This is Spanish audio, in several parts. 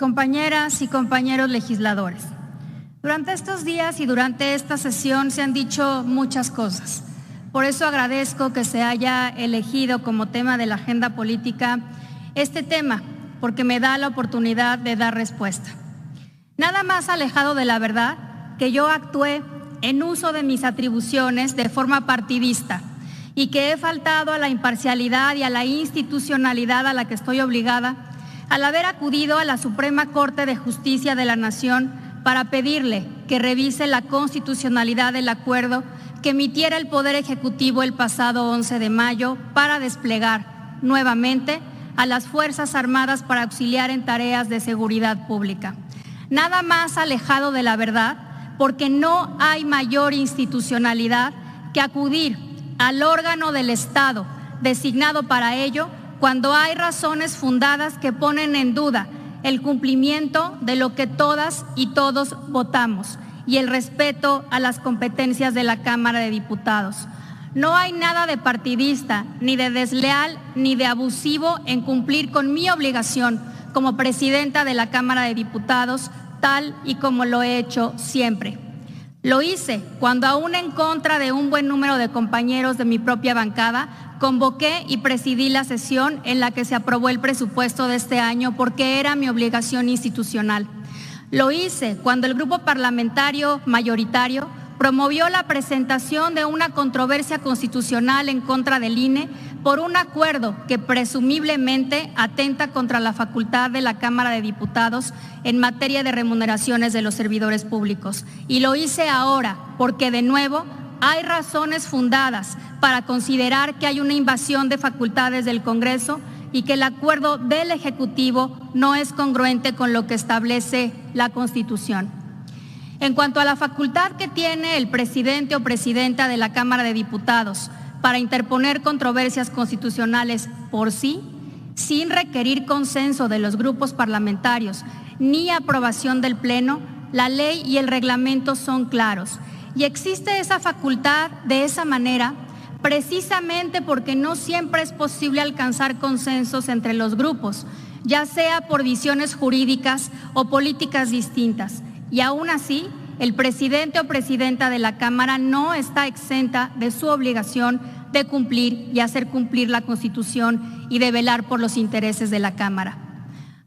Compañeras y compañeros legisladores, durante estos días y durante esta sesión se han dicho muchas cosas. Por eso agradezco que se haya elegido como tema de la agenda política este tema, porque me da la oportunidad de dar respuesta. Nada más alejado de la verdad que yo actué en uso de mis atribuciones de forma partidista y que he faltado a la imparcialidad y a la institucionalidad a la que estoy obligada al haber acudido a la Suprema Corte de Justicia de la Nación para pedirle que revise la constitucionalidad del acuerdo que emitiera el Poder Ejecutivo el pasado 11 de mayo para desplegar nuevamente a las Fuerzas Armadas para auxiliar en tareas de seguridad pública. Nada más alejado de la verdad, porque no hay mayor institucionalidad que acudir al órgano del Estado designado para ello cuando hay razones fundadas que ponen en duda el cumplimiento de lo que todas y todos votamos y el respeto a las competencias de la Cámara de Diputados. No hay nada de partidista, ni de desleal, ni de abusivo en cumplir con mi obligación como presidenta de la Cámara de Diputados, tal y como lo he hecho siempre. Lo hice cuando, aún en contra de un buen número de compañeros de mi propia bancada, convoqué y presidí la sesión en la que se aprobó el presupuesto de este año porque era mi obligación institucional. Lo hice cuando el grupo parlamentario mayoritario promovió la presentación de una controversia constitucional en contra del INE por un acuerdo que presumiblemente atenta contra la facultad de la Cámara de Diputados en materia de remuneraciones de los servidores públicos. Y lo hice ahora porque, de nuevo, hay razones fundadas para considerar que hay una invasión de facultades del Congreso y que el acuerdo del Ejecutivo no es congruente con lo que establece la Constitución. En cuanto a la facultad que tiene el presidente o presidenta de la Cámara de Diputados para interponer controversias constitucionales por sí, sin requerir consenso de los grupos parlamentarios ni aprobación del Pleno, la ley y el reglamento son claros. Y existe esa facultad de esa manera precisamente porque no siempre es posible alcanzar consensos entre los grupos, ya sea por visiones jurídicas o políticas distintas. Y aún así, el presidente o presidenta de la Cámara no está exenta de su obligación de cumplir y hacer cumplir la Constitución y de velar por los intereses de la Cámara.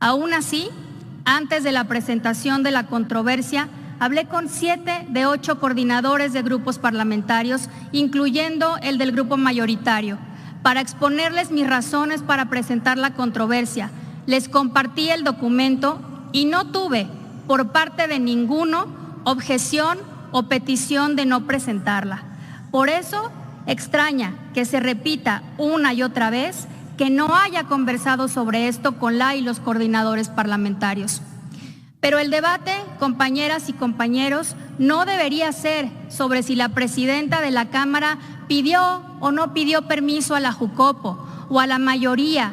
Aún así, antes de la presentación de la controversia, hablé con 7 de 8 coordinadores de grupos parlamentarios, incluyendo el del grupo mayoritario, para exponerles mis razones para presentar la controversia. Les compartí el documento y no tuve, por parte de ninguno, objeción o petición de no presentarla. Por eso, extraña que se repita una y otra vez que no haya conversado sobre esto con la y los coordinadores parlamentarios. Pero el debate, compañeras y compañeros, no debería ser sobre si la presidenta de la Cámara pidió o no pidió permiso a la Jucopo o a la mayoría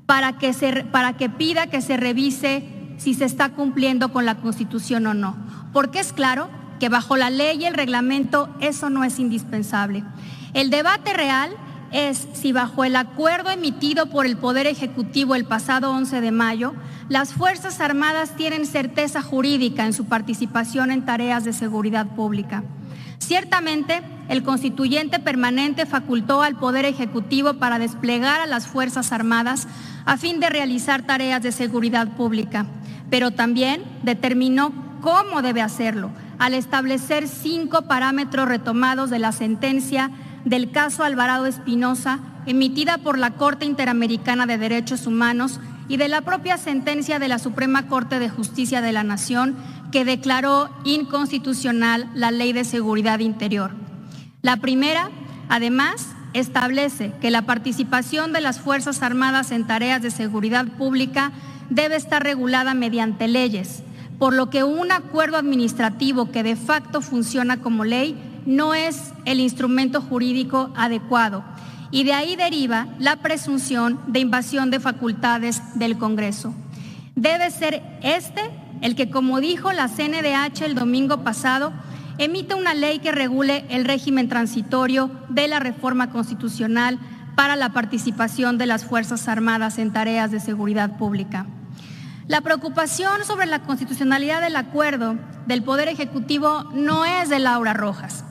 para que pida que se revise si se está cumpliendo con la Constitución o no. Porque es claro que bajo la ley y el reglamento eso no es indispensable. El debate real es si bajo el acuerdo emitido por el Poder Ejecutivo el pasado 11 de mayo, las Fuerzas Armadas tienen certeza jurídica en su participación en tareas de seguridad pública. Ciertamente, el constituyente permanente facultó al Poder Ejecutivo para desplegar a las Fuerzas Armadas a fin de realizar tareas de seguridad pública, pero también determinó cómo debe hacerlo, al establecer 5 parámetros retomados de la sentencia del caso Alvarado Espinosa, emitida por la Corte Interamericana de Derechos Humanos, y de la propia sentencia de la Suprema Corte de Justicia de la Nación, que declaró inconstitucional la Ley de Seguridad Interior. La primera, además, establece que la participación de las Fuerzas Armadas en tareas de seguridad pública debe estar regulada mediante leyes, por lo que un acuerdo administrativo que de facto funciona como ley no es el instrumento jurídico adecuado, y de ahí deriva la presunción de invasión de facultades del Congreso. Debe ser el que, como dijo la CNDH el domingo pasado, emite una ley que regule el régimen transitorio de la reforma constitucional para la participación de las Fuerzas Armadas en tareas de seguridad pública. La preocupación sobre la constitucionalidad del acuerdo del Poder Ejecutivo no es de Laura Rojas.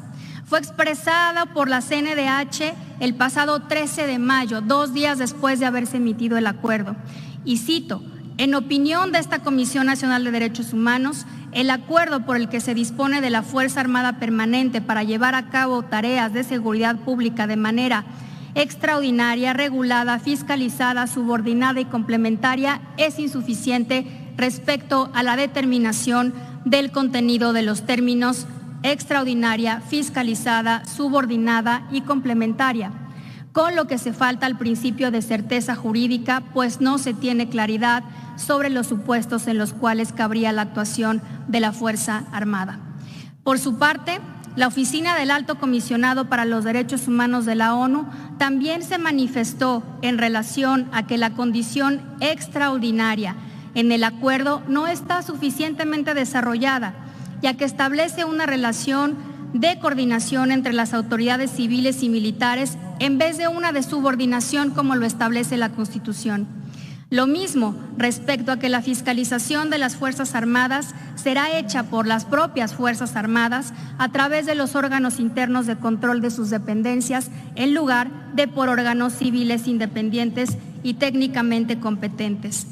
Fue expresada por la CNDH el pasado 13 de mayo, 2 días después de haberse emitido el acuerdo. Y cito: en opinión de esta Comisión Nacional de Derechos Humanos, el acuerdo por el que se dispone de la Fuerza Armada Permanente para llevar a cabo tareas de seguridad pública de manera extraordinaria, regulada, fiscalizada, subordinada y complementaria es insuficiente respecto a la determinación del contenido de los términos extraordinaria, fiscalizada, subordinada y complementaria, con lo que se falta al principio de certeza jurídica, pues no se tiene claridad sobre los supuestos en los cuales cabría la actuación de la Fuerza Armada. Por su parte, la Oficina del Alto Comisionado para los Derechos Humanos de la ONU también se manifestó en relación a que la condición extraordinaria en el acuerdo no está suficientemente desarrollada, ya que establece una relación de coordinación entre las autoridades civiles y militares en vez de una de subordinación como lo establece la Constitución. Lo mismo respecto a que la fiscalización de las Fuerzas Armadas será hecha por las propias Fuerzas Armadas a través de los órganos internos de control de sus dependencias, en lugar de por órganos civiles independientes y técnicamente competentes.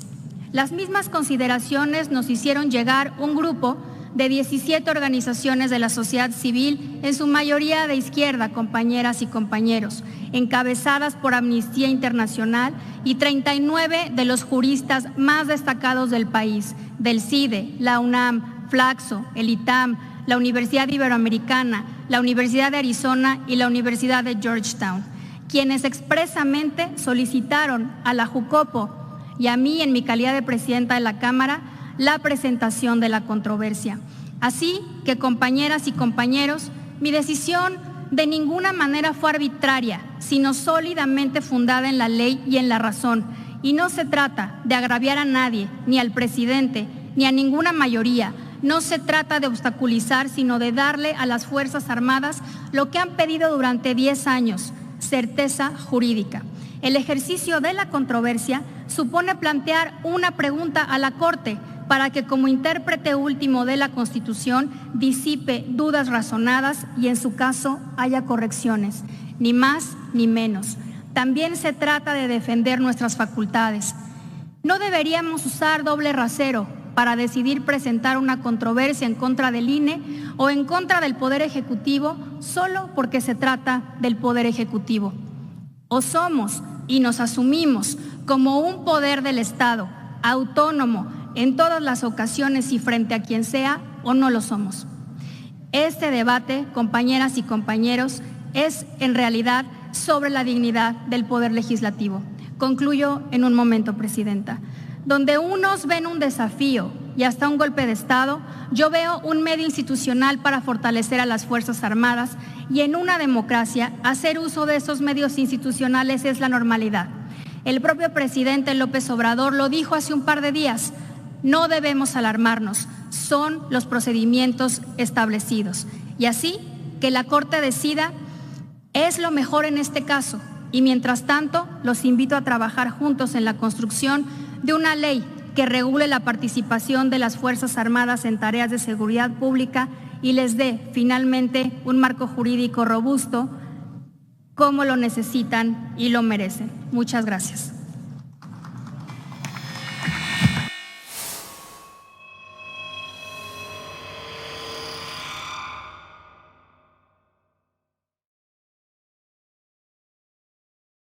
Las mismas consideraciones nos hicieron llegar un grupo de 17 organizaciones de la sociedad civil, en su mayoría de izquierda, compañeras y compañeros, encabezadas por Amnistía Internacional, y 39 de los juristas más destacados del país, del CIDE, la UNAM, Flaxo, el ITAM, la Universidad Iberoamericana, la Universidad de Arizona y la Universidad de Georgetown, quienes expresamente solicitaron a la Jucopo y a mí, en mi calidad de presidenta de la Cámara, la presentación de la controversia. Así que, compañeras y compañeros, mi decisión de ninguna manera fue arbitraria, sino sólidamente fundada en la ley y en la razón. Y no se trata de agraviar a nadie, ni al presidente, ni a ninguna mayoría. No se trata de obstaculizar, sino de darle a las Fuerzas Armadas lo que han pedido durante 10 años, certeza jurídica. El ejercicio de la controversia supone plantear una pregunta a la Corte para que, como intérprete último de la Constitución, disipe dudas razonadas y, en su caso, haya correcciones, ni más ni menos. También se trata de defender nuestras facultades. No deberíamos usar doble rasero para decidir presentar una controversia en contra del INE o en contra del Poder Ejecutivo solo porque se trata del Poder Ejecutivo. O somos y nos asumimos como un poder del Estado, autónomo en todas las ocasiones y frente a quien sea, o no lo somos. Este debate, compañeras y compañeros, es en realidad sobre la dignidad del Poder Legislativo. Concluyo en un momento, Presidenta. Donde unos ven un desafío y hasta un golpe de Estado, yo veo un medio institucional para fortalecer a las Fuerzas Armadas, y en una democracia hacer uso de esos medios institucionales es la normalidad. El propio presidente López Obrador lo dijo hace un par de días: no debemos alarmarnos, son los procedimientos establecidos. Y así que la Corte decida es lo mejor en este caso. Y mientras tanto, los invito a trabajar juntos en la construcción de una ley que regule la participación de las Fuerzas Armadas en tareas de seguridad pública y les dé finalmente un marco jurídico robusto como lo necesitan y lo merecen. Muchas gracias.